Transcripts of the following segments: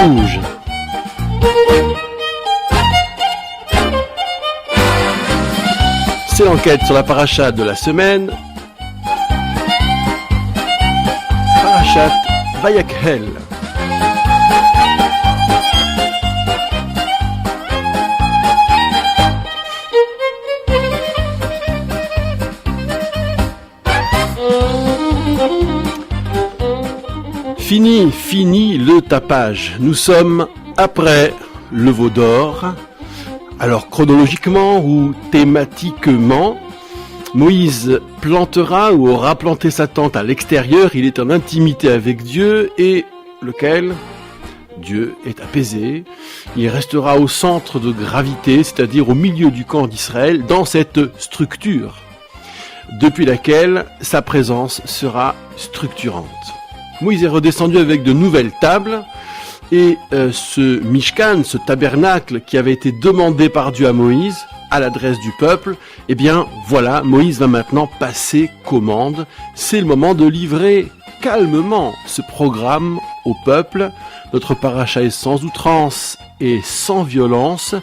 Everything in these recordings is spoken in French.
Rouge. C'est l'enquête sur la paracha de la semaine. Parachat Vayakhel. Fini le tapage. Nous sommes après le veau d'or. Alors chronologiquement ou thématiquement, Moïse plantera ou aura planté sa tente à l'extérieur. Il est en intimité avec Dieu et lequel Dieu est apaisé. Il restera au centre de gravité, c'est-à-dire au milieu du camp d'Israël, dans cette structure, depuis laquelle sa présence sera structurante. Moïse est redescendu avec de nouvelles tables, et ce Mishkan, ce tabernacle qui avait été demandé par Dieu à Moïse, à l'adresse du peuple, eh bien voilà, Moïse va maintenant passer commande. C'est le moment de livrer calmement ce programme au peuple. Notre paracha est sans outrance et sans violence.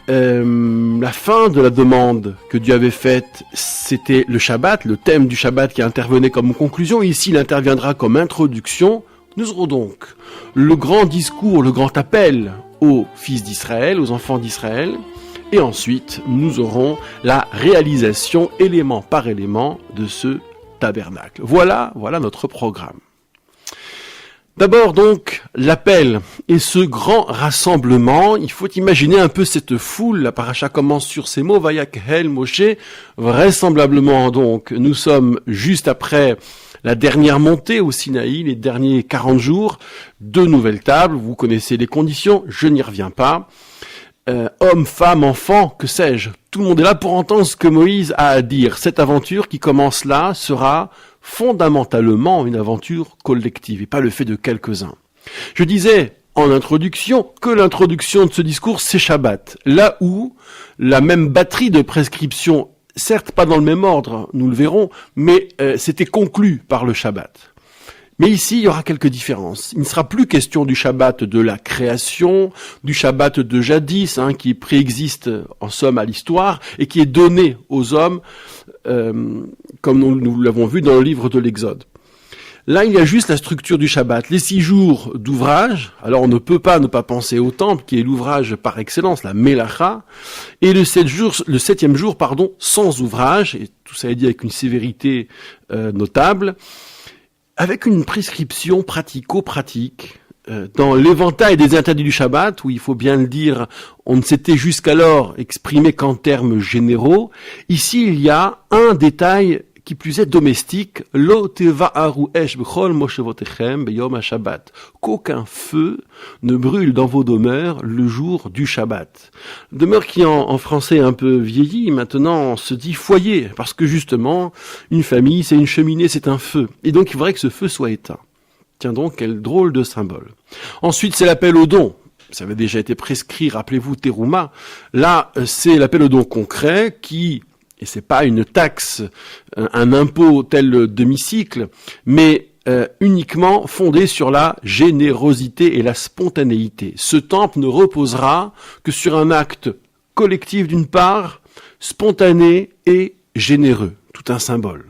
La fin de la demande que Dieu avait faite, c'était le Shabbat, le thème du Shabbat qui intervenait comme conclusion. Ici, il interviendra comme introduction. Nous aurons donc le grand discours, le grand appel aux fils d'Israël, aux enfants d'Israël, et ensuite nous aurons la réalisation élément par élément de ce tabernacle. Voilà notre programme. D'abord donc l'appel et ce grand rassemblement. Il faut imaginer un peu cette foule. La paracha commence sur ces mots, Vayakhel Moshe. Vraisemblablement donc nous sommes juste après la dernière montée au Sinaï, les derniers 40 jours, 2 nouvelles tables. Vous connaissez les conditions, je n'y reviens pas. Hommes, femmes, enfants, que sais-je, tout le monde est là pour entendre ce que Moïse a à dire. Cette aventure qui commence là sera fondamentalement une aventure collective et pas le fait de quelques-uns. Je disais en introduction que l'introduction de ce discours c'est Shabbat, là où la même batterie de prescriptions, certes pas dans le même ordre, nous le verrons, mais c'était conclu par le Shabbat. Mais ici, il y aura quelques différences. Il ne sera plus question du Shabbat de la création, du Shabbat de jadis, qui préexiste en somme à l'histoire et qui est donné aux hommes, comme nous l'avons vu dans le livre de l'Exode. Là, il y a juste la structure du Shabbat, les 6 jours d'ouvrage. Alors, on ne peut pas ne pas penser au temple, qui est l'ouvrage par excellence, la Melacha, et le 7e jour, sans ouvrage, et tout ça est dit avec une sévérité notable, avec une prescription pratico-pratique dans l'éventail des interdits du Shabbat, où il faut bien le dire, on ne s'était jusqu'alors exprimé qu'en termes généraux. Ici, il y a un détail qui plus est domestique, lo tevaharu esh b'chol moshevotechem beyom ha-Shabbat. Qu'aucun feu ne brûle dans vos demeures le jour du Shabbat. Demeure qui en français un peu vieilli, maintenant se dit foyer, parce que justement, une famille, c'est une cheminée, c'est un feu. Et donc il faudrait que ce feu soit éteint. Tiens donc, quel drôle de symbole. Ensuite, c'est l'appel au don. Ça avait déjà été prescrit, rappelez-vous, Teruma. Là, c'est l'appel au don concret qui... Et c'est pas une taxe, un impôt tel le demi-cycle, mais uniquement fondé sur la générosité et la spontanéité. Ce temple ne reposera que sur un acte collectif d'une part, spontané et généreux, tout un symbole.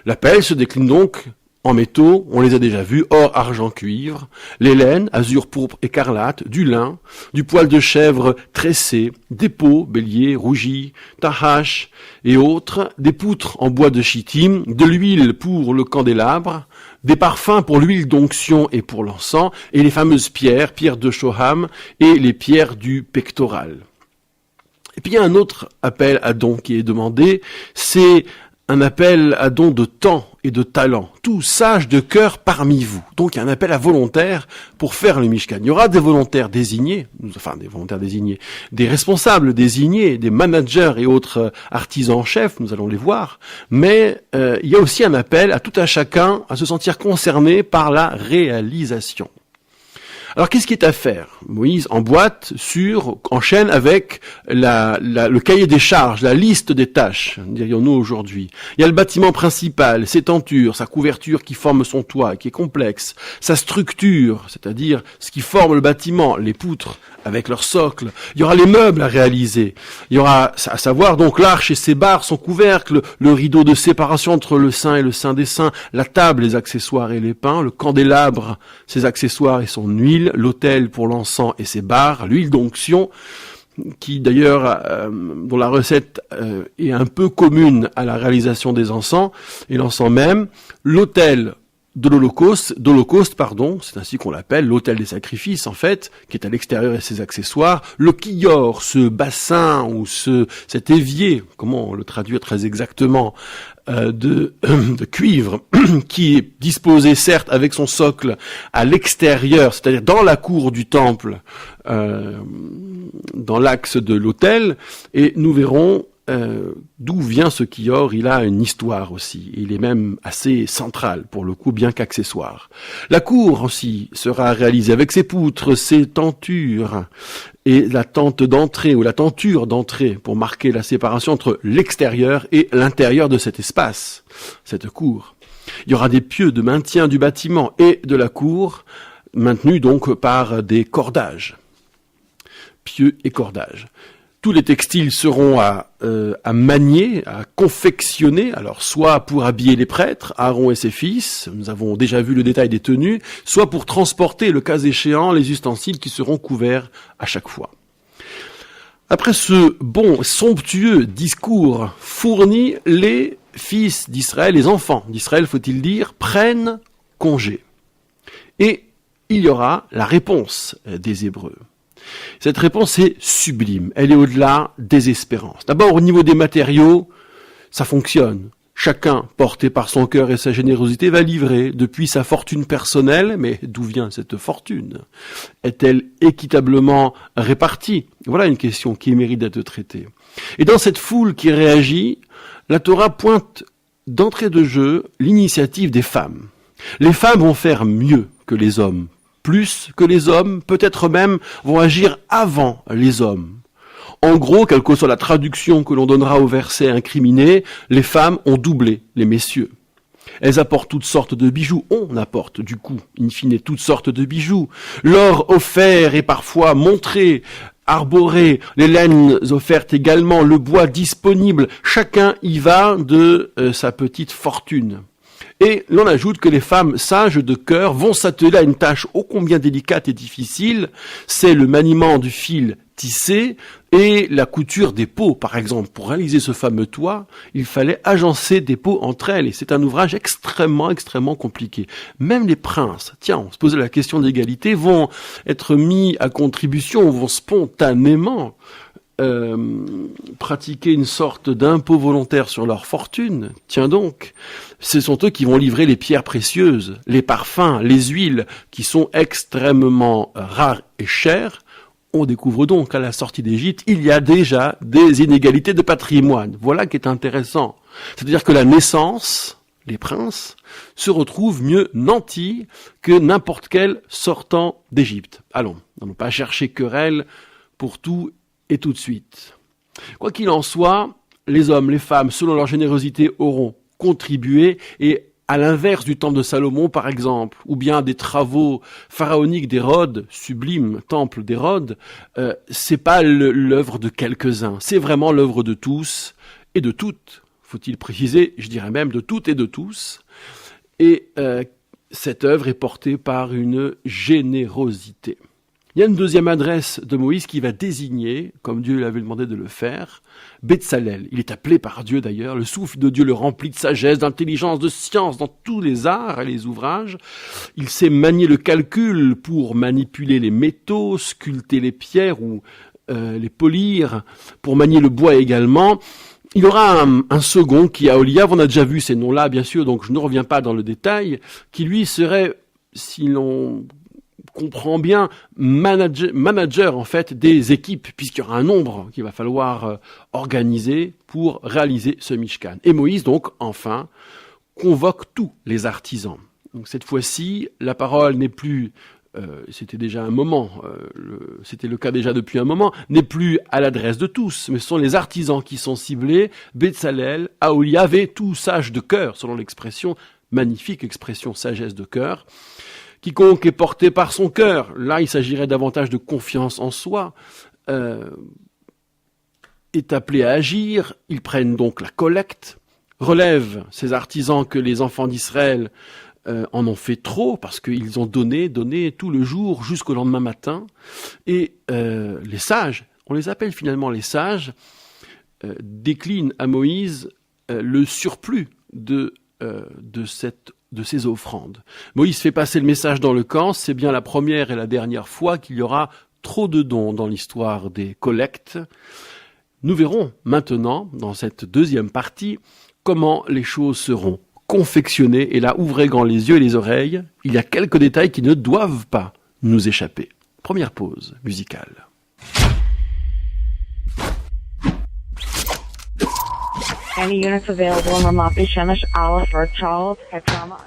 L'appel se décline donc en métaux, on les a déjà vus, or, argent, cuivre, les laines, azur, pourpre, écarlate, du lin, du poil de chèvre tressé, des peaux, bélier, rougi, tahash et autres, des poutres en bois de chittim, de l'huile pour le candélabre, des parfums pour l'huile d'onction et pour l'encens, et les fameuses pierres de Shoham et les pierres du pectoral. Et puis il y a un autre appel à don qui est demandé, c'est un appel à don de temps et de talent, tout sage de cœur parmi vous. Donc il y a un appel à volontaires pour faire le Mishkan. Il y aura des volontaires désignés, des responsables désignés, des managers et autres artisans-chefs, nous allons les voir, mais il y a aussi un appel à tout un chacun à se sentir concerné par la réalisation. Alors qu'est-ce qui est à faire? Moïse enchaîne avec le cahier des charges, la liste des tâches, dirions-nous aujourd'hui. Il y a le bâtiment principal, ses tentures, sa couverture qui forme son toit, qui est complexe, sa structure, c'est-à-dire ce qui forme le bâtiment, les poutres avec leur socle. Il y aura les meubles à réaliser. Il y aura, à savoir donc l'arche et ses barres, son couvercle, le rideau de séparation entre le saint et le saint des saints, la table, les accessoires et les pains, le candélabre, ses accessoires et son huile, l'autel pour l'encens et ses barres, l'huile d'onction, qui d'ailleurs, dont la recette est un peu commune à la réalisation des encens, et l'encens même, l'autel d'Holocauste, c'est ainsi qu'on l'appelle, l'autel des sacrifices en fait, qui est à l'extérieur et ses accessoires, le kior, ce bassin ou cet évier, comment on le traduit très exactement, de cuivre, qui est disposé certes avec son socle à l'extérieur, c'est-à-dire dans la cour du temple, dans l'axe de l'autel, et nous verrons d'où vient ce kior. Il a une histoire aussi. Il est même assez central, pour le coup, bien qu'accessoire. La cour aussi sera réalisée avec ses poutres, ses tentures, et la tente d'entrée, ou la tenture d'entrée, pour marquer la séparation entre l'extérieur et l'intérieur de cet espace, cette cour. Il y aura des pieux de maintien du bâtiment et de la cour, maintenus donc par des cordages. Pieux et cordages. Tous les textiles seront à manier, à confectionner, alors soit pour habiller les prêtres, Aaron et ses fils, nous avons déjà vu le détail des tenues, soit pour transporter, le cas échéant, les ustensiles qui seront couverts à chaque fois. Après ce bon, somptueux discours fourni, les fils d'Israël, les enfants d'Israël, faut-il dire, prennent congé. Et il y aura la réponse des Hébreux. Cette réponse est sublime, elle est au-delà des espérances. D'abord, au niveau des matériaux, ça fonctionne. Chacun, porté par son cœur et sa générosité, va livrer depuis sa fortune personnelle, mais d'où vient cette fortune? Est-elle équitablement répartie? Voilà une question qui mérite d'être traitée. Et dans cette foule qui réagit, la Torah pointe d'entrée de jeu l'initiative des femmes. Les femmes vont faire mieux que les hommes. Plus que les hommes, peut-être même vont agir avant les hommes. En gros, quelle que soit la traduction que l'on donnera au verset incriminé, les femmes ont doublé les messieurs. Elles apportent toutes sortes de bijoux. On apporte, du coup, in fine, toutes sortes de bijoux. L'or offert est parfois montré, arboré, les laines offertes également, le bois disponible. Chacun y va de sa petite fortune. Et l'on ajoute que les femmes sages de cœur vont s'atteler à une tâche ô combien délicate et difficile, c'est le maniement du fil tissé et la couture des peaux. Par exemple, pour réaliser ce fameux toit, il fallait agencer des peaux entre elles, et c'est un ouvrage extrêmement compliqué. Même les princes, on se posait la question d'égalité, vont être mis à contribution, vont spontanément pratiquer une sorte d'impôt volontaire sur leur fortune. Tiens donc, ce sont eux qui vont livrer les pierres précieuses, les parfums, les huiles, qui sont extrêmement rares et chères. On découvre donc qu'à la sortie d'Égypte, il y a déjà des inégalités de patrimoine. Voilà qui est intéressant. C'est-à-dire que la naissance, les princes, se retrouvent mieux nantis que n'importe quel sortant d'Égypte. Allons, n'allons pas chercher querelle pour tout et tout de suite. Quoi qu'il en soit, les hommes, les femmes, selon leur générosité, auront contribué, et à l'inverse du temple de Salomon, par exemple, ou bien des travaux pharaoniques d'Hérode, sublime temple d'Hérode, c'est pas l'œuvre de quelques-uns, c'est vraiment l'œuvre de tous et de toutes, faut-il préciser, je dirais même de toutes et de tous, et cette œuvre est portée par une générosité. Il y a une deuxième adresse de Moïse qui va désigner, comme Dieu lui avait demandé de le faire, Betsalel. Il est appelé par Dieu d'ailleurs, le souffle de Dieu le remplit de sagesse, d'intelligence, de science dans tous les arts et les ouvrages. Il sait manier le calcul pour manipuler les métaux, sculpter les pierres ou les polir, pour manier le bois également. Il y aura un second qui est Aholiab, on a déjà vu ces noms-là bien sûr, donc je ne reviens pas dans le détail, qui lui serait, si l'on comprend bien, manager en fait des équipes, puisqu'il y aura un nombre qu'il va falloir organiser pour réaliser ce Mishkan. Et Moïse donc enfin convoque tous les artisans. Donc cette fois-ci, la parole n'est plus c'était déjà un moment, c'était le cas déjà depuis un moment, n'est plus à l'adresse de tous, mais ce sont les artisans qui sont ciblés, Bezalel, Aholiav, tout sage de cœur, selon l'expression, magnifique expression sagesse de cœur. Quiconque est porté par son cœur, là il s'agirait davantage de confiance en soi, est appelé à agir, ils prennent donc la collecte, relèvent ces artisans que les enfants d'Israël en ont fait trop, parce qu'ils ont donné tout le jour jusqu'au lendemain matin, et les sages, on les appelle finalement les sages, déclinent à Moïse le surplus de ces offrandes. Moïse fait passer le message dans le camp, c'est bien la première et la dernière fois qu'il y aura trop de dons dans l'histoire des collectes. Nous verrons maintenant, dans cette deuxième partie, comment les choses seront confectionnées. Et là, ouvrez grand les yeux et les oreilles, il y a quelques détails qui ne doivent pas nous échapper. Première pause musicale. Any units available in Ramat Shemesh, Aleph, or Charles, Petrama?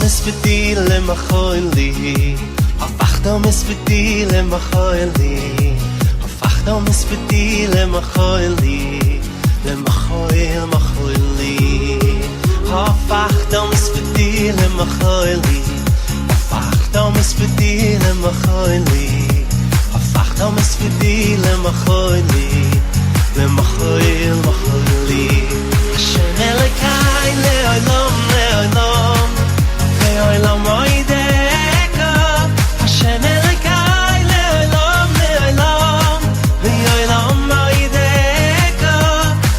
مسبتي لما خولي أفحتو مسبتي لما خولي أفحتو مسبتي لما خولي لما خويل ما خولي أفحتو مسبتي لما خولي أفحتو مسبتي لما خولي أفحتو مسبتي لما خولي لما خويل ما خولي عشان لكاي لعلم لعلم Olam oideka Hashem Elokai le'olam le'olam Le'olam oideka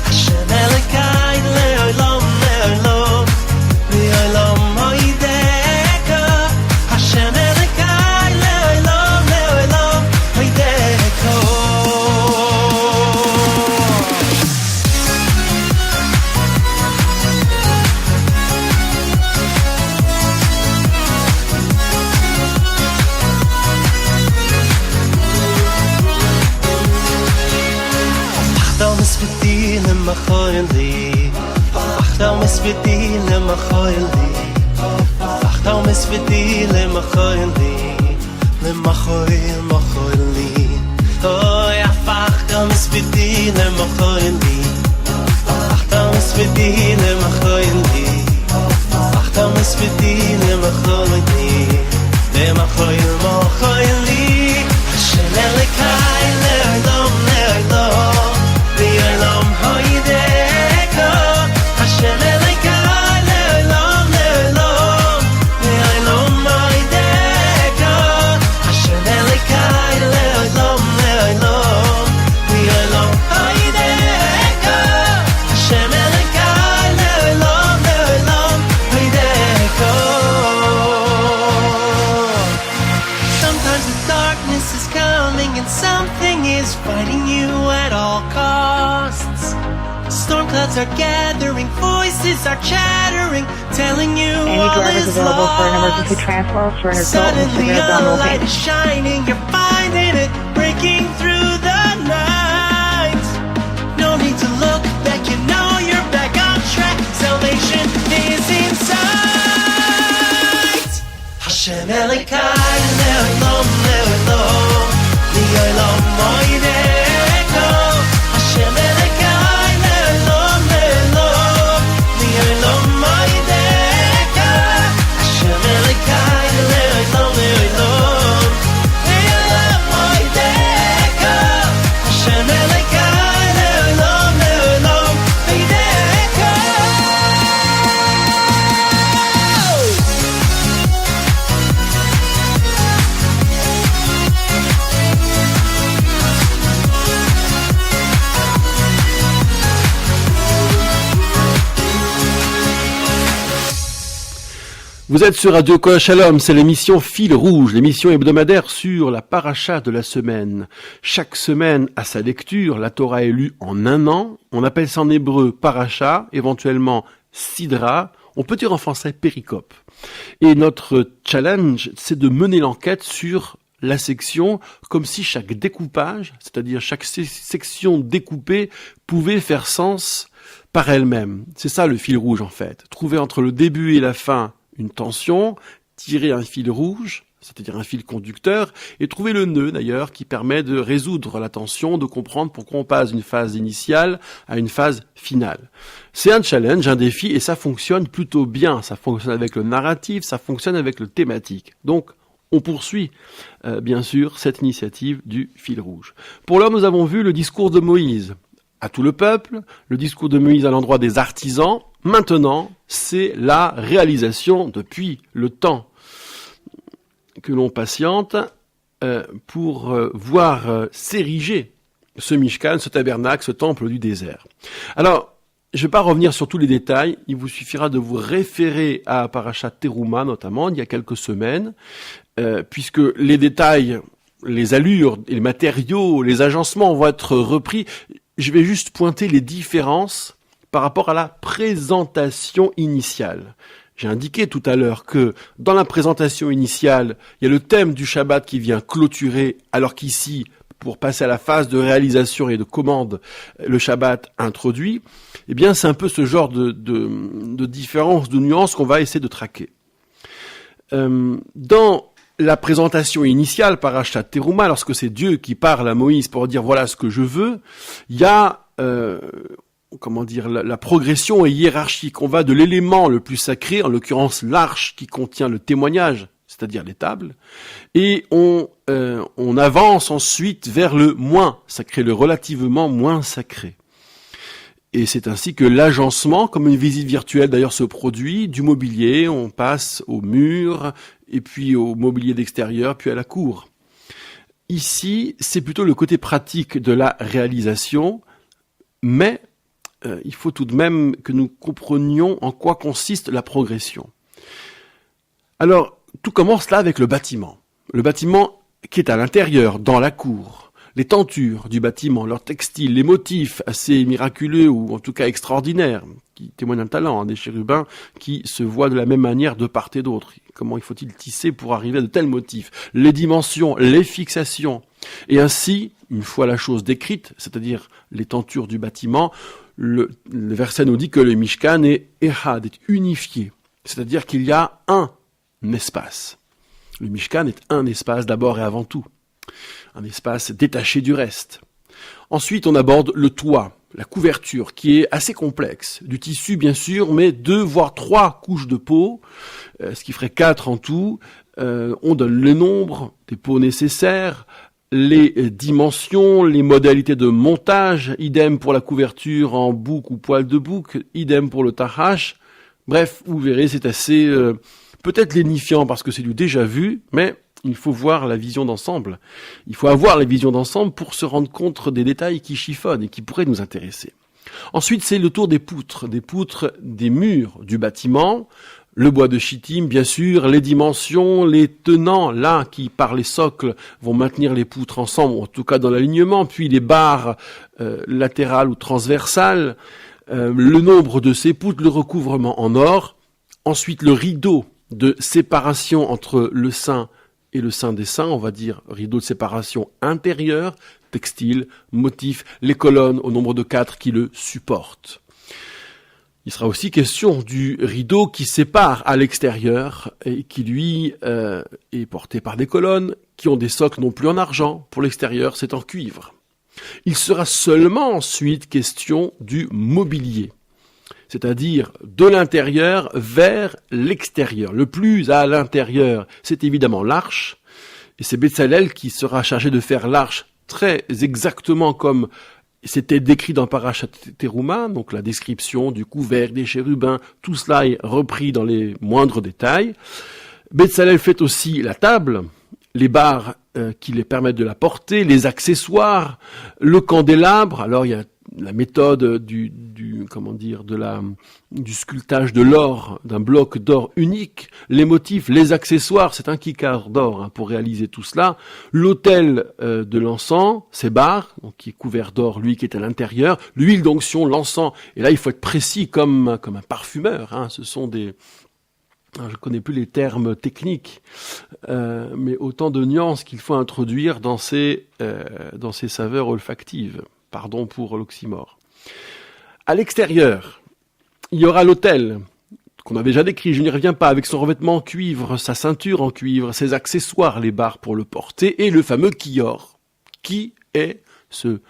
Hashem Elokai le'olam le'olam Le'olam oideka Hashem Elokai le'olam le'olam oideka لما خايلي أفحتو مسبتي لما خايلي أفحتو مسبتي لما خايلي لما خايل ما خايلي أوي أفحتو مسبتي لما خايلي أفحتو مسبتي لما خايلي أفحتو مسبتي لما خايلي لما خايل ما خايلي عشان لكاي لعلم لعلم لعلم هايدكا عشان لكاي لعلم لعلم لعلم هايدكا عشان لكاي لعلم لعلم لعلم هايدكا عشان لكاي لعلم لعلم هايدكا. Sometimes the darkness is coming and something is fighting you at all costs. Storm clouds are gathering, voices are chattering, telling you Any all drivers is available for an emergency lost. transfer for an adult Suddenly with a severe abdominal light pain. is shining, you're finding it, breaking through the night. No need to look back, you know you're back on track. Salvation is in sight. Hashem Elokai le'olam le'olam le'olam oideka. Hashem Elokai le'olam le'olam le'olam oideka. Hashem Elokai le'olam le'olam le'olam oideka. Hashem Elokai le'olam le'olam oideka. Vous êtes sur Radio Kol Shalom, c'est l'émission Fil Rouge, l'émission hebdomadaire sur la paracha de la semaine. Chaque semaine a sa lecture, la Torah est lue en un an, on appelle ça en hébreu paracha, éventuellement sidra, on peut dire en français péricope. Et notre challenge, c'est de mener l'enquête sur la section comme si chaque découpage, c'est-à-dire chaque section découpée, pouvait faire sens par elle-même. C'est ça le fil rouge en fait, trouver entre le début et la fin une tension, tirer un fil rouge, c'est-à-dire un fil conducteur, et trouver le nœud d'ailleurs qui permet de résoudre la tension, de comprendre pourquoi on passe d'une phase initiale à une phase finale. C'est un challenge, un défi, et ça fonctionne plutôt bien. Ça fonctionne avec le narratif, ça fonctionne avec le thématique. Donc, on poursuit, bien sûr, cette initiative du fil rouge. Pour l'heure, nous avons vu le discours de Moïse à tout le peuple, le discours de Moïse à l'endroit des artisans. Maintenant, c'est la réalisation depuis le temps que l'on patiente pour voir s'ériger ce Mishkan, ce tabernacle, ce temple du désert. Alors, je ne vais pas revenir sur tous les détails, il vous suffira de vous référer à Parashat Teruma notamment, il y a quelques semaines, puisque les détails, les allures, les matériaux, les agencements vont être repris. Je vais juste pointer les différences par rapport à la présentation initiale. J'ai indiqué tout à l'heure que dans la présentation initiale, il y a le thème du Shabbat qui vient clôturer, alors qu'ici, pour passer à la phase de réalisation et de commande, le Shabbat introduit. Eh bien, c'est un peu ce genre de différence, de nuances qu'on va essayer de traquer. Dans la présentation initiale, Parashat Teruma, lorsque c'est Dieu qui parle à Moïse pour dire voilà ce que je veux, il y a la progression est hiérarchique. On va de l'élément le plus sacré, en l'occurrence l'arche qui contient le témoignage, c'est-à-dire les tables, et on avance ensuite vers le moins sacré, le relativement moins sacré. Et c'est ainsi que l'agencement, comme une visite virtuelle d'ailleurs, se produit, du mobilier, on passe au mur, et puis au mobilier d'extérieur, puis à la cour. Ici, c'est plutôt le côté pratique de la réalisation, mais il faut tout de même que nous comprenions en quoi consiste la progression. Alors, tout commence là avec le bâtiment. Le bâtiment qui est à l'intérieur, dans la cour. Les tentures du bâtiment, leurs textiles, les motifs assez miraculeux ou en tout cas extraordinaires, qui témoignent d'un talent, des chérubins qui se voient de la même manière de part et d'autre. Comment il faut-il tisser pour arriver à de tels motifs? Les dimensions, les fixations. Et ainsi, une fois la chose décrite, c'est-à-dire les tentures du bâtiment, le verset nous dit que le Mishkan est Ehad, est unifié. C'est-à-dire qu'il y a un espace. Le Mishkan est un espace d'abord et avant tout. Un espace détaché du reste. Ensuite, on aborde le toit, la couverture, qui est assez complexe. Du tissu, bien sûr, mais 2 voire 3 couches de peau, ce qui ferait 4 en tout. On donne le nombre des peaux nécessaires, les dimensions, les modalités de montage, idem pour la couverture en bouc ou poil de bouc, idem pour le tahash. Bref, vous verrez, c'est assez peut-être lénifiant parce que c'est du déjà vu, mais il faut voir la vision d'ensemble. Il faut avoir la vision d'ensemble pour se rendre compte des détails qui chiffonnent et qui pourraient nous intéresser. Ensuite, c'est le tour des poutres des murs du bâtiment, le bois de chittim, bien sûr, les dimensions, les tenants, là, qui par les socles vont maintenir les poutres ensemble, en tout cas dans l'alignement, puis les barres latérales ou transversales, le nombre de ces poutres, le recouvrement en or, ensuite le rideau de séparation entre le saint et le saint des saints, on va dire rideau de séparation intérieur, textile, motif, les colonnes au nombre de 4 qui le supportent. Il sera aussi question du rideau qui sépare à l'extérieur et qui lui est porté par des colonnes qui ont des socles non plus en argent, pour l'extérieur c'est en cuivre. Il sera seulement ensuite question du mobilier, c'est-à-dire de l'intérieur vers l'extérieur. Le plus à l'intérieur, c'est évidemment l'arche, et c'est Betsalel qui sera chargé de faire l'arche très exactement comme c'était décrit dans Parashat Teruma, donc la description du couvercle, des chérubins, tout cela est repris dans les moindres détails. Betsalel fait aussi la table, les barres qui les permettent de la porter, les accessoires, le candélabre. Alors il y a la méthode du sculptage de l'or, d'un bloc d'or unique, les motifs, les accessoires, c'est un kikar d'or pour réaliser tout cela. L'autel de l'encens, ces barres, donc qui est couvert d'or, lui qui est à l'intérieur, l'huile d'onction, l'encens, et là il faut être précis comme un parfumeur. Ce sont des... Alors, je ne connais plus les termes techniques, mais autant de nuances qu'il faut introduire dans ces saveurs olfactives. Pardon pour l'oxymore. À l'extérieur, il y aura l'autel, qu'on a déjà décrit, je n'y reviens pas, avec son revêtement en cuivre, sa ceinture en cuivre, ses accessoires, les barres pour le porter, et le fameux kior. Qui est le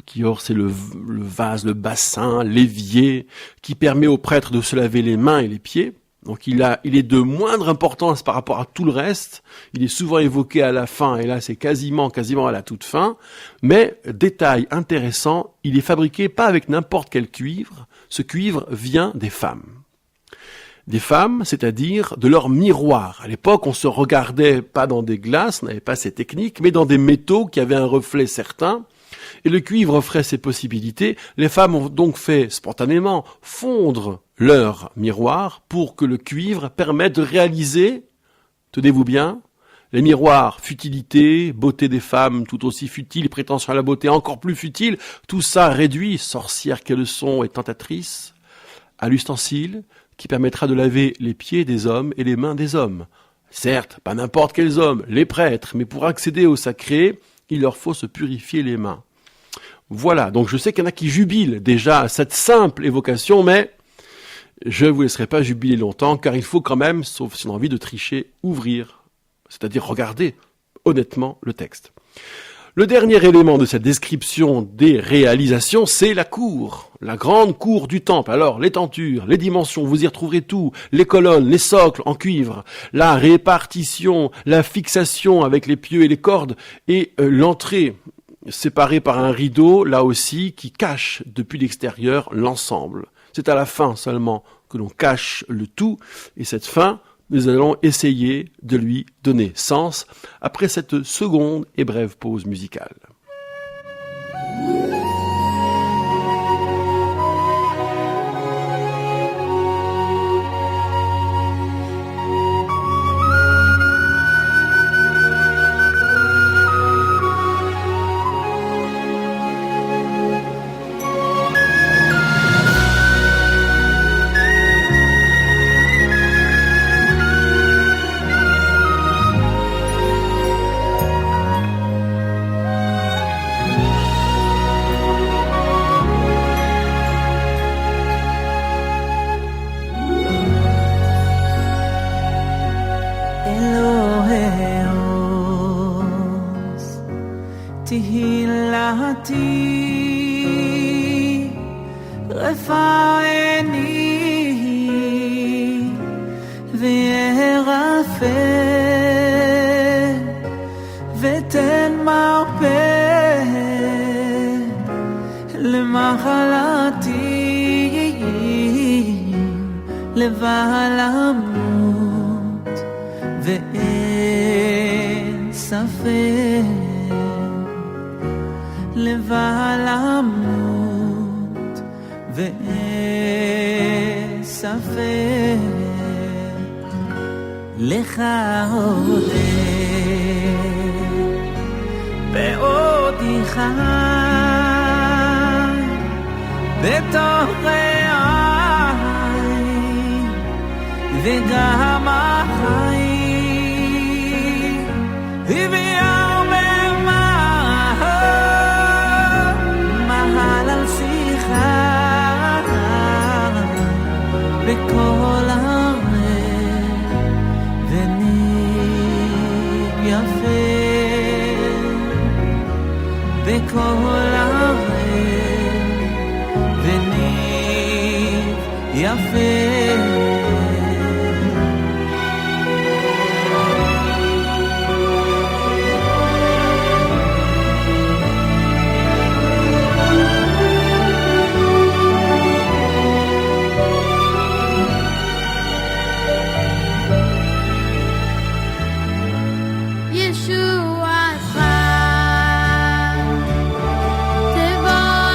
kior, c'est le vase, le bassin, l'évier, qui permet au prêtre de se laver les mains et les pieds. Donc il est de moindre importance par rapport à tout le reste. Il est souvent évoqué à la fin, et là c'est quasiment à la toute fin. Mais, détail intéressant, il est fabriqué pas avec n'importe quel cuivre. Ce cuivre vient des femmes. Des femmes, c'est-à-dire de leur miroir. À l'époque, on se regardait pas dans des glaces, on n'avait pas ces techniques, mais dans des métaux qui avaient un reflet certain. Et le cuivre offrait ces possibilités. Les femmes ont donc fait spontanément fondre leur miroir pour que le cuivre permette de réaliser, tenez-vous bien, les miroirs, futilité, beauté des femmes tout aussi futile, prétention à la beauté encore plus futile, tout ça réduit, sorcières qu'elles sont et tentatrices, à l'ustensile qui permettra de laver les pieds des hommes et les mains des hommes. Certes, pas n'importe quels hommes, les prêtres, mais pour accéder au sacré, il leur faut se purifier les mains. Voilà, donc je sais qu'il y en a qui jubilent déjà à cette simple évocation, mais je ne vous laisserai pas jubiler longtemps, car il faut quand même, sauf si on a envie de tricher, ouvrir, c'est-à-dire regarder honnêtement le texte. Le dernier élément de cette description des réalisations, c'est la cour, la grande cour du temple. Alors, les tentures, les dimensions, vous y retrouverez tout, les colonnes, les socles en cuivre, la répartition, la fixation avec les pieux et les cordes, et l'entrée séparée par un rideau, là aussi, qui cache depuis l'extérieur l'ensemble. C'est à la fin seulement que l'on cache le tout, et cette fin, nous allons essayer de lui donner sens après cette seconde et brève pause musicale. תהילתי רפאני וירפא ותן מרפא למחלתי לבל אמות ואין ספק לבל אמות ואין ספק לך אודה בעודי חי בתוך רעי וגם החיים ויאמר מהל על שיחה בכל הרב וניב יפה בכל הרב וניב יפה ישועתך תבוא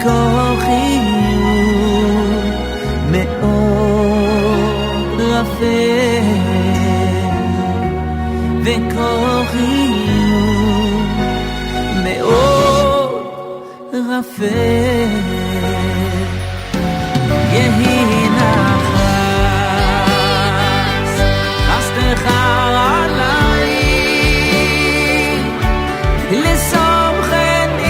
וכוחי הוא מאוד אפל, וכוחי הוא מאוד אפל. יהי נחס חסדך עלי לשמחני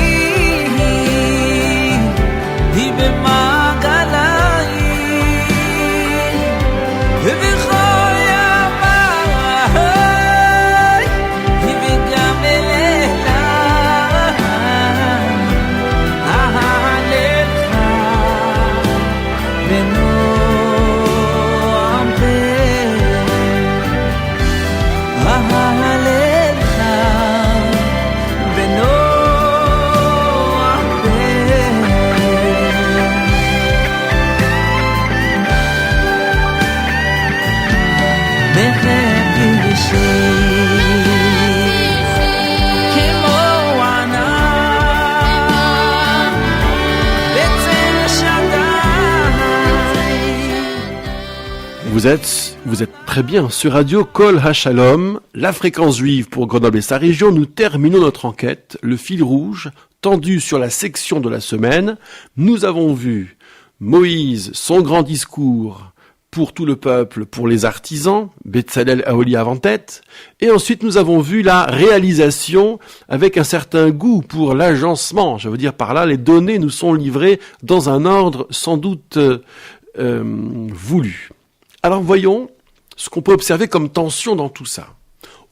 היא במעגלי ובכל ימיי היא וגם בלילה אהלך ונועם אהלך ונועם בחגישי כמו ענן בצל שדי. Vous êtes très bien sur Radio Kol HaShalom, la fréquence juive pour Grenoble et sa région. Nous terminons notre enquête, le fil rouge, tendu sur la section de la semaine. Nous avons vu Moïse, son grand discours pour tout le peuple, pour les artisans, Betzalel Aholiav en tête. Et ensuite, nous avons vu la réalisation avec un certain goût pour l'agencement. Je veux dire par là, les données nous sont livrées dans un ordre sans doute voulu. Alors voyons ce qu'on peut observer comme tension dans tout ça.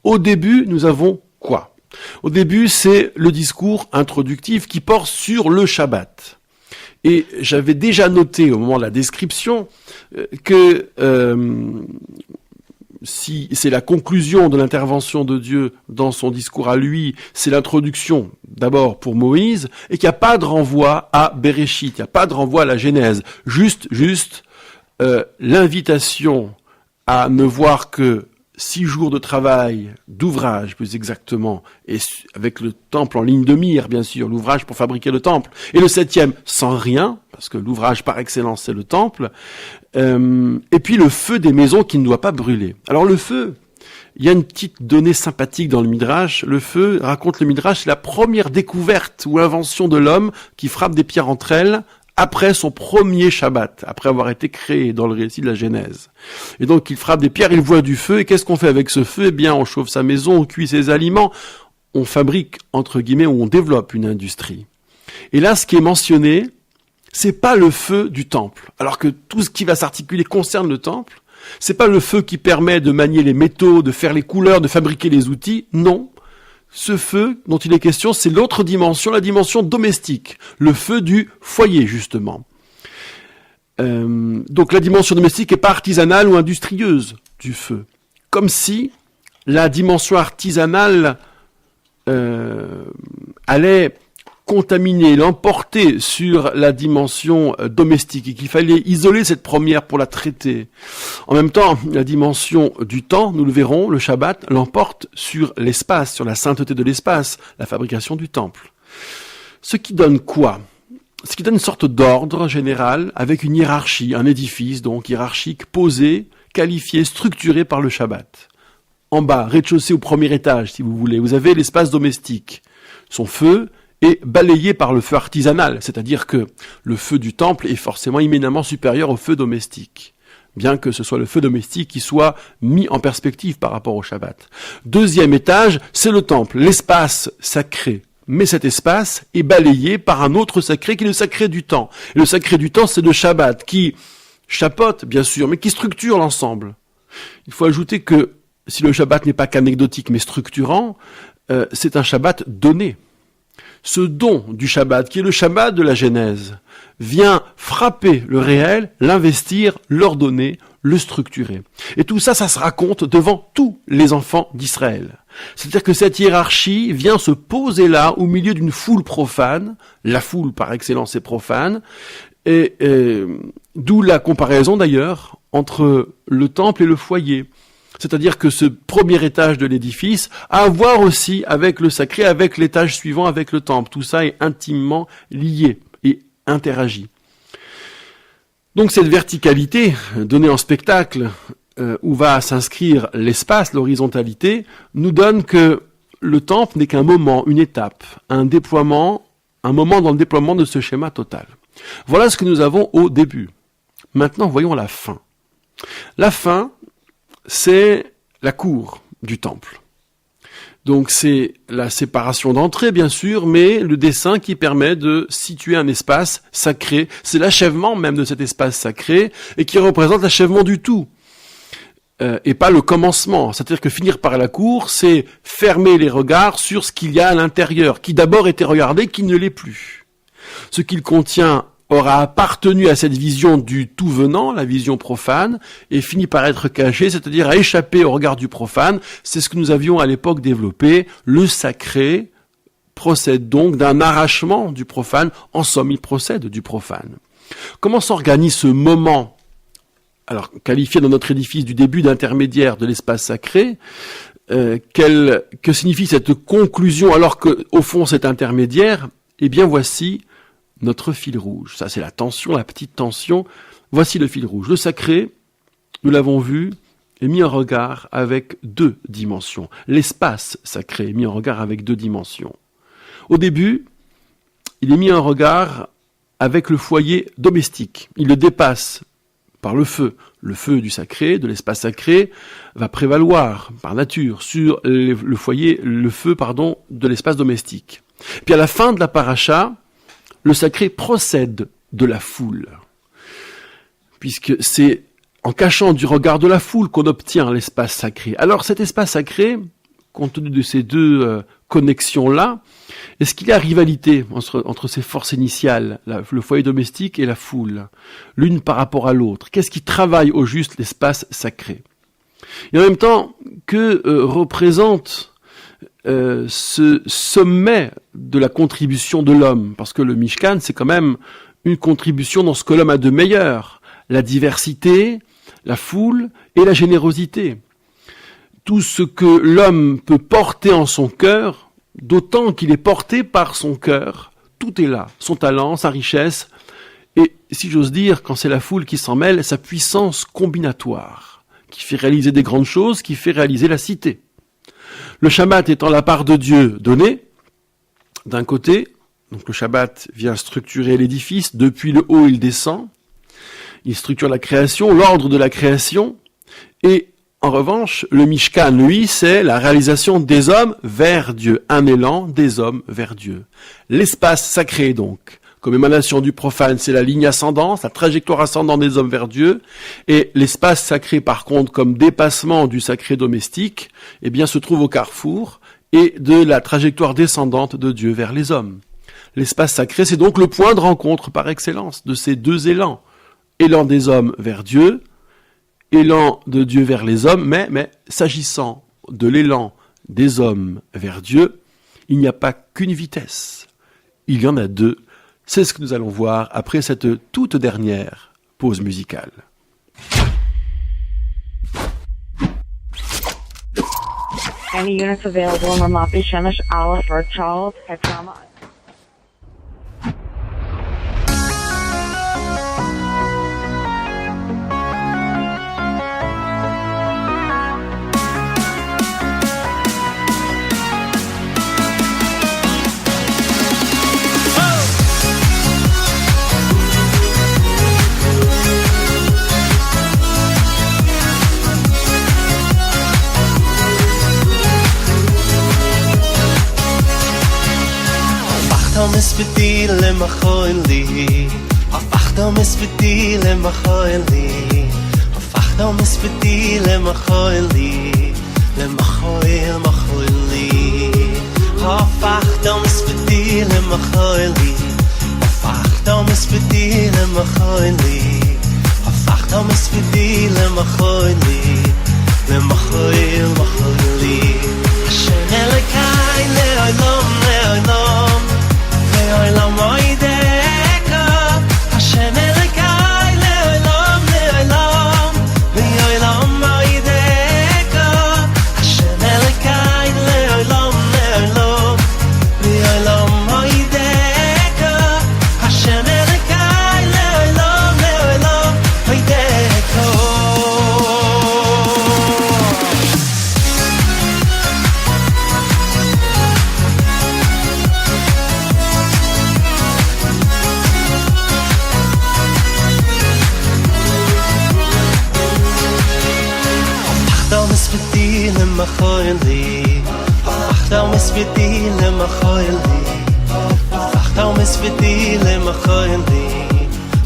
Au début, nous avons quoi ? Au début, c'est le discours introductif qui porte sur le Shabbat. Et j'avais déjà noté au moment de la description que si c'est la conclusion de l'intervention de Dieu dans son discours à lui, c'est l'introduction d'abord pour Moïse, et qu'il n'y a pas de renvoi à Bereshit, il n'y a pas de renvoi à la Genèse, juste l'invitation à ne voir que 6 jours de travail, d'ouvrage plus exactement, et avec le temple en ligne de mire, bien sûr, l'ouvrage pour fabriquer le temple, et le 7e sans rien, parce que l'ouvrage par excellence c'est le temple, et puis le feu des maisons qui ne doit pas brûler. Alors le feu, il y a une petite donnée sympathique dans le Midrash. Le feu, raconte le Midrash, c'est la première découverte ou invention de l'homme qui frappe des pierres entre elles après son premier Shabbat, après avoir été créé dans le récit de la Genèse. Et donc il frappe des pierres, il voit du feu, et qu'est-ce qu'on fait avec ce feu ? Eh bien, on chauffe sa maison, on cuit ses aliments, on fabrique, entre guillemets, ou on développe une industrie. Et là, ce qui est mentionné, c'est pas le feu du temple, alors que tout ce qui va s'articuler concerne le temple. C'est pas le feu qui permet de manier les métaux, de faire les couleurs, de fabriquer les outils, non. Ce feu dont il est question, c'est l'autre dimension, la dimension domestique, le feu du foyer, justement. Donc la dimension domestique n'est pas artisanale ou industrieuse du feu. Comme si la dimension artisanale allait contaminer, l'emporter sur la dimension domestique et qu'il fallait isoler cette première pour la traiter. En même temps, la dimension du temps, nous le verrons, le Shabbat l'emporte sur l'espace, sur la sainteté de l'espace, la fabrication du temple. Ce qui donne quoi ? Ce qui donne une sorte d'ordre général avec une hiérarchie, un édifice donc hiérarchique posé, qualifié, structuré par le Shabbat. En bas, rez-de-chaussée au premier étage si vous voulez, vous avez l'espace domestique. Son feu est balayé par le feu artisanal, c'est-à-dire que le feu du temple est forcément immédiatement supérieur au feu domestique, bien que ce soit le feu domestique qui soit mis en perspective par rapport au Shabbat. Deuxième étage, c'est le temple, l'espace sacré. Mais cet espace est balayé par un autre sacré qui est le sacré du temps. Et le sacré du temps, c'est le Shabbat, qui chapeaute, bien sûr, mais qui structure l'ensemble. Il faut ajouter que si le Shabbat n'est pas qu'anecdotique mais structurant, c'est un Shabbat donné. Ce don du Shabbat, qui est le Shabbat de la Genèse, vient frapper le réel, l'investir, l'ordonner, le structurer. Et tout ça, ça se raconte devant tous les enfants d'Israël. C'est-à-dire que cette hiérarchie vient se poser là, au milieu d'une foule profane, la foule par excellence est profane, et d'où la comparaison d'ailleurs entre le temple et le foyer. C'est-à-dire que ce premier étage de l'édifice a à voir aussi avec le sacré, avec l'étage suivant, avec le temple. Tout ça est intimement lié. Et interagit. Donc cette verticalité donnée en spectacle, où va s'inscrire l'espace, l'horizontalité, nous donne que le temple n'est qu'un moment, une étape, un déploiement, un moment dans le déploiement de ce schéma total. Voilà ce que nous avons au début. Maintenant, voyons la fin. La fin, c'est la cour du temple. Donc c'est la séparation d'entrée, bien sûr, mais le dessin qui permet de situer un espace sacré. C'est l'achèvement même de cet espace sacré et qui représente l'achèvement du tout. Et pas le commencement. C'est-à-dire que finir par la cour, c'est fermer les regards sur ce qu'il y a à l'intérieur, qui d'abord était regardé, qui ne l'est plus. Ce qu'il contient aura appartenu à cette vision du tout venant, la vision profane, et finit par être caché, c'est-à-dire à échapper au regard du profane. C'est ce que nous avions à l'époque développé. Le sacré procède donc d'un arrachement du profane. En somme, il procède du profane. Comment s'organise ce moment, alors qualifié dans notre édifice du début d'intermédiaire de l'espace sacré, que signifie cette conclusion alors que au fond c'est intermédiaire? Eh bien voici notre fil rouge. Ça c'est la tension, la petite tension. Voici le fil rouge. Le sacré, nous l'avons vu, est mis en regard avec deux dimensions. L'espace sacré est mis en regard avec deux dimensions. Au début, il est mis en regard avec le foyer domestique. Il le dépasse par le feu. Le feu du sacré, de l'espace sacré, va prévaloir par nature sur le foyer, le feu, de l'espace domestique. Puis à la fin de la paracha, le sacré procède de la foule. Puisque c'est en cachant du regard de la foule qu'on obtient l'espace sacré. Alors cet espace sacré, compte tenu de ces deux connexions-là, est-ce qu'il y a rivalité entre ces forces initiales, le foyer domestique et la foule, l'une par rapport à l'autre? Qu'est-ce qui travaille au juste l'espace sacré? Et en même temps, que représente ce sommet de la contribution de l'homme? Parce que le Mishkan, c'est quand même une contribution dans ce que l'homme a de meilleur. La diversité, la foule et la générosité. Tout ce que l'homme peut porter en son cœur, d'autant qu'il est porté par son cœur, tout est là, son talent, sa richesse, et si j'ose dire, quand c'est la foule qui s'en mêle, sa puissance combinatoire, qui fait réaliser des grandes choses, qui fait réaliser la cité. Le Shabbat étant la part de Dieu donnée, d'un côté, donc le Shabbat vient structurer l'édifice, depuis le haut il descend, il structure la création, l'ordre de la création, et en revanche, le Mishkan, lui, c'est la réalisation des hommes vers Dieu, un élan des hommes vers Dieu. L'espace sacré, donc, comme émanation du profane, c'est la ligne ascendante, la trajectoire ascendante des hommes vers Dieu, et l'espace sacré, par contre, comme dépassement du sacré domestique, eh bien, se trouve au carrefour et de la trajectoire descendante de Dieu vers les hommes. L'espace sacré, c'est donc le point de rencontre par excellence de ces deux élans. Élan des hommes vers Dieu, élan de Dieu vers les hommes, mais s'agissant de l'élan des hommes vers Dieu, il n'y a pas qu'une vitesse, il y en a deux. C'est ce que nous allons voir après cette toute dernière pause musicale. Any units available in Ramapi, Shemesh, Aleph, or Charles, Petrama. مسبتي لما خولي أفحدة مسبتي لما خولي أفحدة مسبتي لما خولي لما خوي مخولي أفحدة مسبتي لما خولي أفحدة مسبتي لما خولي أفحدة مسبتي لما خولي لما خوي مخولي عشان لك عين لعلم لعلم لعلم عيدك عشان لك عين لعلم لعلم لعلم عيدك عشان لك عين لعلم لعلم لعلم عيدك عشان لك Afachtam is fidil in my choyli. Afachtam is fidil in my choyli. Afachtam is fidil in my choyli.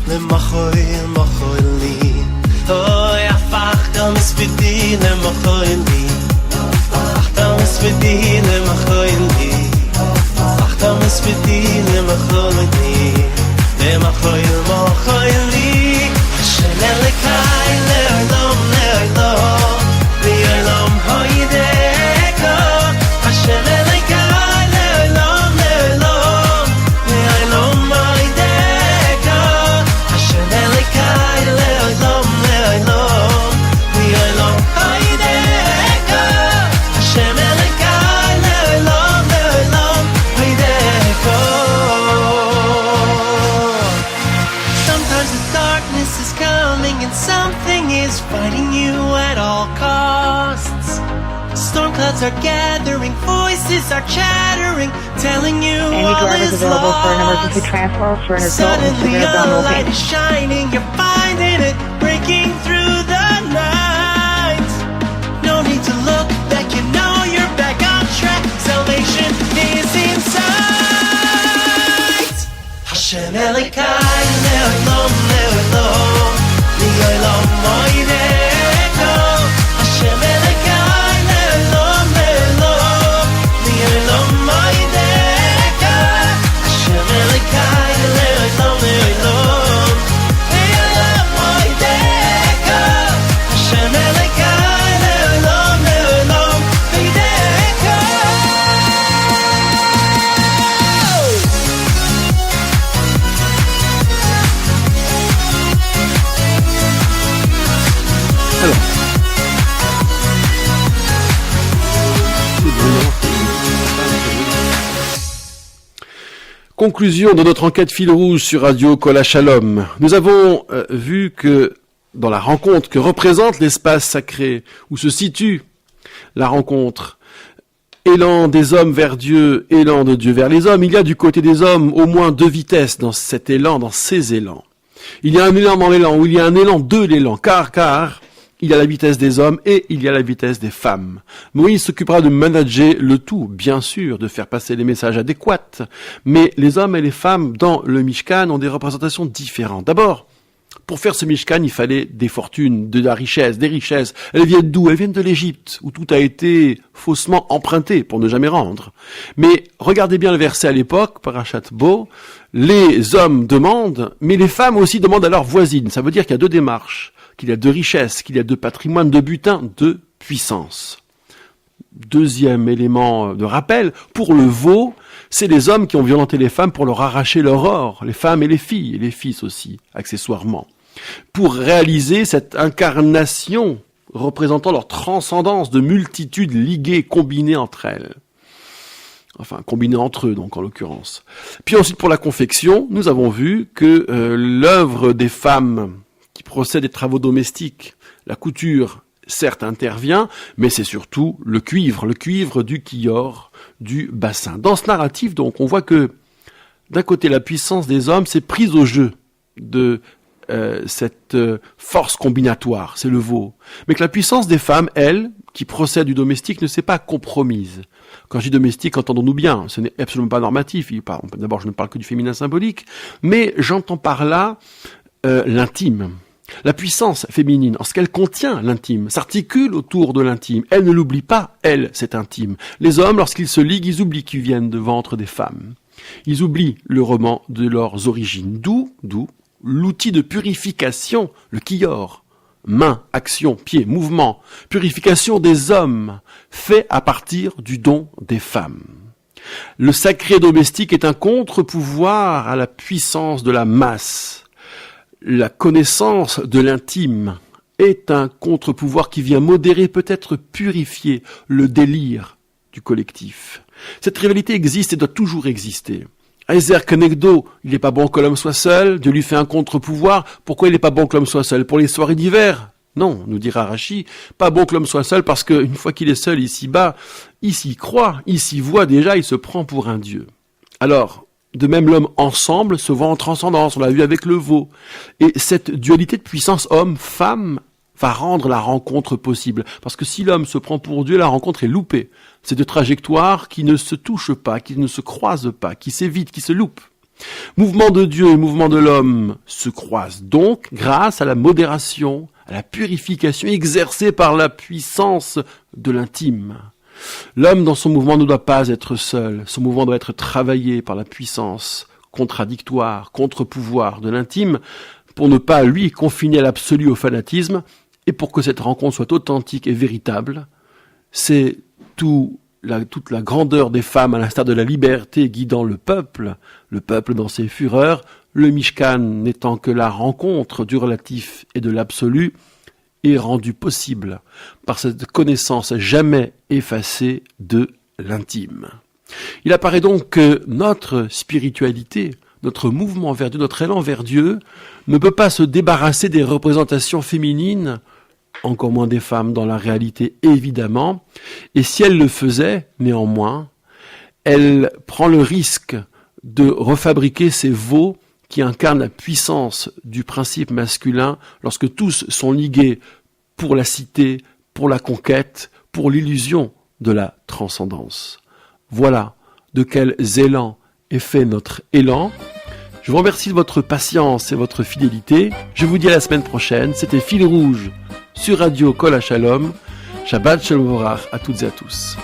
Lema choyl, ma choyli. Oh, afachtam is fidil in my choyli. Afachtam is fidil in my choyli. Afachtam is fidil in my choyli. Lema choyl, ma choyli. Hashem Elokai le'olam le'olam. Le'olam hoydeka. Hashem Elokai le'olam le'olam. Le'olam hoydeka. Hashem Elokai le'olam le'olam. Le'olam hoydeka. Hashem Elokai le'olam le'olam hoydeka. Sometimes the darkness is coming and something is fighting you at all costs. Storm clouds are gathering, voices are chattering, telling you Any all drivers is available for an lost. emergency transfer for an adult with Suddenly severe a abdominal light pain. is shining, you're finding it, breaking through the night. No need to look back, you know you're back on track. Salvation is in sight. Hashem Elokai le'olam le'olam. Le'olam hoydeka. Hashem Elokai le'olam le'olam. Le'olam hoydeka. Hashem Elokai le'olam le'olam. Le'olam hoydeka. Hashem Elokai le'olam le'olam hoydeka. Alors. Conclusion de notre enquête fil rouge sur Radio Kol Shalom. Nous avons vu que dans la rencontre que représente l'espace sacré, où se situe la rencontre, élan des hommes vers Dieu, élan de Dieu vers les hommes, il y a du côté des hommes au moins deux vitesses dans cet élan, dans ces élans. Il y a un élan dans l'élan, où il y a un élan de l'élan, car il y a la vitesse des hommes et il y a la vitesse des femmes. Moïse s'occupera de manager le tout, bien sûr, de faire passer les messages adéquats, mais les hommes et les femmes dans le Mishkan ont des représentations différentes. D'abord, pour faire ce Mishkan, il fallait des fortunes, de la richesse, des richesses. Elles viennent d'où? Elles viennent de l'Égypte, où tout a été faussement emprunté pour ne jamais rendre. Mais regardez bien le verset à l'époque, Parashat Bo, les hommes demandent, mais les femmes aussi demandent à leurs voisines. Ça veut dire qu'il y a deux démarches, qu'il y a de richesse, qu'il y a de patrimoine, de butin, de puissance. Deuxième élément de rappel, pour le veau, c'est les hommes qui ont violenté les femmes pour leur arracher leur or, les femmes et les filles, et les fils aussi, accessoirement, pour réaliser cette incarnation représentant leur transcendance de multitudes liguées, combinées entre elles. Enfin, combinées entre eux, donc, en l'occurrence. Puis ensuite, pour la confection, nous avons vu que l'œuvre des femmes qui procèdent des travaux domestiques, la couture, certes intervient, mais c'est surtout le cuivre du kior, du bassin. Dans ce narratif, donc, on voit que, d'un côté, la puissance des hommes s'est prise au jeu de cette force combinatoire, c'est le veau. Mais que la puissance des femmes, elle, qui procède du domestique, ne s'est pas compromise. Quand je dis domestique, entendons-nous bien, ce n'est absolument pas normatif. D'abord, je ne parle que du féminin symbolique, mais j'entends par là l'intime. La puissance féminine, en ce qu'elle contient l'intime, s'articule autour de l'intime. Elle ne l'oublie pas, elle, c'est intime. Les hommes, lorsqu'ils se liguent, ils oublient qu'ils viennent de ventre des femmes. Ils oublient le roman de leurs origines. D'où l'outil de purification, le kior. Main, action, pied, mouvement. Purification des hommes, fait à partir du don des femmes. Le sacré domestique est un contre-pouvoir à la puissance de la masse. La connaissance de l'intime est un contre-pouvoir qui vient modérer, peut-être purifier le délire du collectif. Cette rivalité existe et doit toujours exister. Ezer Kenegdo, il n'est pas bon que l'homme soit seul, Dieu lui fait un contre-pouvoir, pourquoi il n'est pas bon que l'homme soit seul? Pour les soirées d'hiver? Non, nous dira Rashi, pas bon que l'homme soit seul parce qu'une fois qu'il est seul ici-bas, il s'y croit, il s'y voit déjà, il se prend pour un dieu. Alors, de même, l'homme ensemble se voit en transcendance, on l'a vu avec le veau. Et cette dualité de puissance homme-femme va rendre la rencontre possible. Parce que si l'homme se prend pour Dieu, la rencontre est loupée. C'est de trajectoires qui ne se touchent pas, qui ne se croisent pas, qui s'évitent, qui se loupent. Mouvement de Dieu et mouvement de l'homme se croisent donc grâce à la modération, à la purification exercée par la puissance de l'intime. L'homme dans son mouvement ne doit pas être seul. Son mouvement doit être travaillé par la puissance contradictoire, contre-pouvoir de l'intime, pour ne pas, lui, confiner l'absolu au fanatisme, et pour que cette rencontre soit authentique et véritable. C'est toute la grandeur des femmes, à l'instar de la liberté guidant le peuple dans ses fureurs, le Mishkan n'étant que la rencontre du relatif et de l'absolu, est rendu possible par cette connaissance jamais effacée de l'intime. Il apparaît donc que notre spiritualité, notre mouvement vers Dieu, notre élan vers Dieu, ne peut pas se débarrasser des représentations féminines, encore moins des femmes dans la réalité évidemment, et si elle le faisait, néanmoins, elle prend le risque de refabriquer ces veaux qui incarnent la puissance du principe masculin lorsque tous sont ligués pour la cité, pour la conquête, pour l'illusion de la transcendance. Voilà de quels élans est fait notre élan. Je vous remercie de votre patience et votre fidélité. Je vous dis à la semaine prochaine. C'était Fil Rouge sur Radio Kol HaShalom. Shabbat Shalom Vorach à toutes et à tous.